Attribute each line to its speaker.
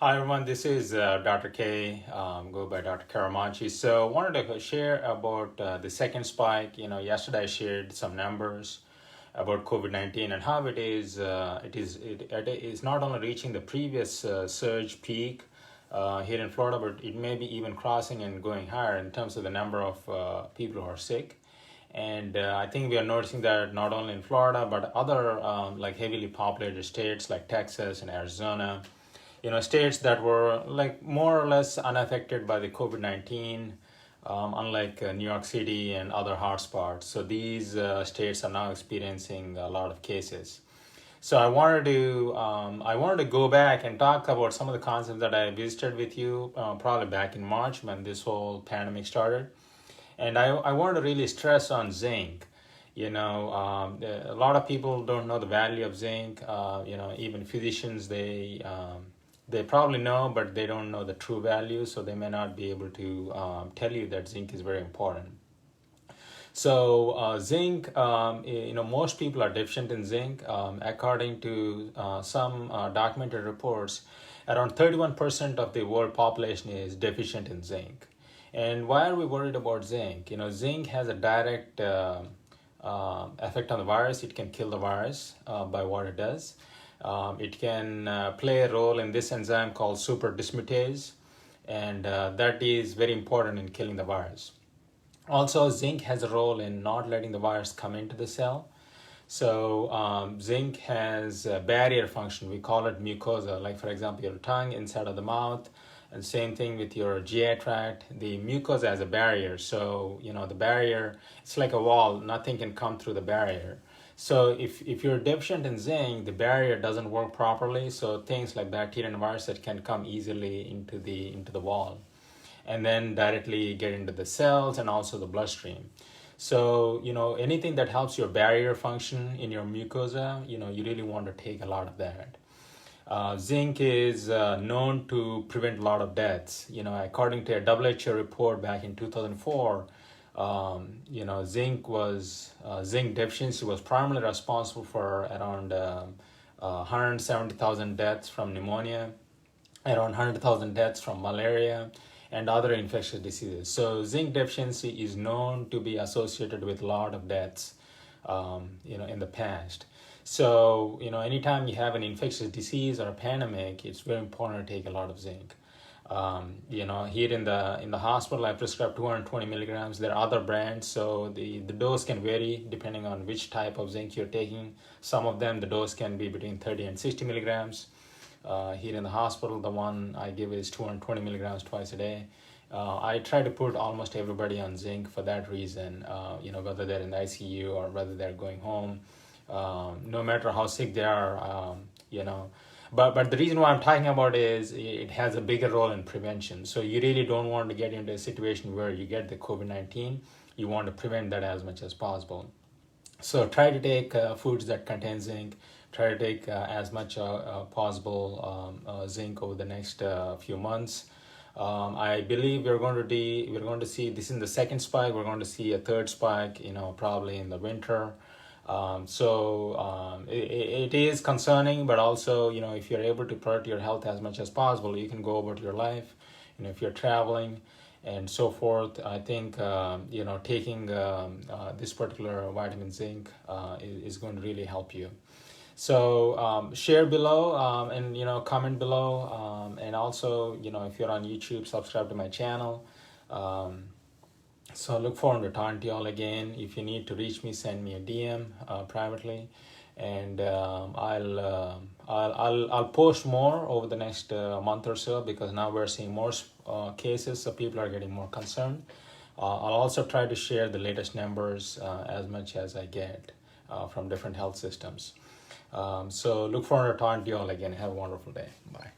Speaker 1: Hi everyone, this is Dr. K, go by Dr. Karamachi. So I wanted to share about the second spike. Yesterday I shared some numbers about COVID-19 and how it is not only reaching the previous surge peak here in Florida, but it may be even crossing and going higher in terms of the number of people who are sick. And I think we are noticing that not only in Florida, but other like heavily populated states like Texas and Arizona, states that were like more or less unaffected by the COVID-19, unlike New York City and other hotspots. So these states are now experiencing a lot of cases. So I wanted to go back and talk about some of the concepts that I visited with you probably back in March when this whole pandemic started. And I want to really stress on zinc. A lot of people don't know the value of zinc. Even physicians, they probably know, but they don't know the true value, so they may not be able to tell you that zinc is very important. So zinc, most people are deficient in zinc. According to some documented reports, around 31% of the world population is deficient in zinc. And why are we worried about zinc? Zinc has a direct effect on the virus. It can kill the virus by what it does. It can play a role in this enzyme called super dismutase, and that is very important in killing the virus. Also, zinc has a role in not letting the virus come into the cell. So zinc has a barrier function. We call it mucosa, like for example, your tongue inside of the mouth, and same thing with your GI tract. The mucosa has a barrier. So, the barrier, it's like a wall. Nothing can come through the barrier. So if you're deficient in zinc, the barrier doesn't work properly. So things like bacteria and viruses can come easily into the wall and then directly get into the cells and also the bloodstream. So, anything that helps your barrier function in your mucosa, you really want to take a lot of that. Zinc is known to prevent a lot of deaths. According to a WHO report back in 2004, zinc deficiency was primarily responsible for around 170,000 deaths from pneumonia, around 100,000 deaths from malaria, and other infectious diseases. So zinc deficiency is known to be associated with a lot of deaths, in the past. So, anytime you have an infectious disease or a pandemic, it's very important to take a lot of zinc. Here in the hospital, I prescribe 220 milligrams. There are other brands, so the dose can vary depending on which type of zinc you're taking. Some of them, the dose can be between 30 and 60 milligrams. Here in the hospital, the one I give is 220 milligrams twice a day. I try to put almost everybody on zinc for that reason, whether they're in the ICU or whether they're going home, no matter how sick they are, But the reason why I'm talking about is it has a bigger role in prevention. So you really don't want to get into a situation where you get the COVID-19. You want to prevent that as much as possible. So try to take foods that contain zinc. Try to take as much possible zinc over the next few months. I believe we're going to see this in the second spike. We're going to see a third spike, probably in the winter. It is concerning, but also, if you're able to protect your health as much as possible, you can go about your life. If you're traveling and so forth, I think, taking this particular vitamin zinc is going to really help you. So share below and, comment below. And also, if you're on YouTube, subscribe to my channel. So I look forward to talking to you all again. If you need to reach me, send me a DM privately, and I'll post more over the next month or so, because now we're seeing more cases, so people are getting more concerned. I'll also try to share the latest numbers as much as I get from different health systems. So look forward to talking to you all again. Have a wonderful day. Bye.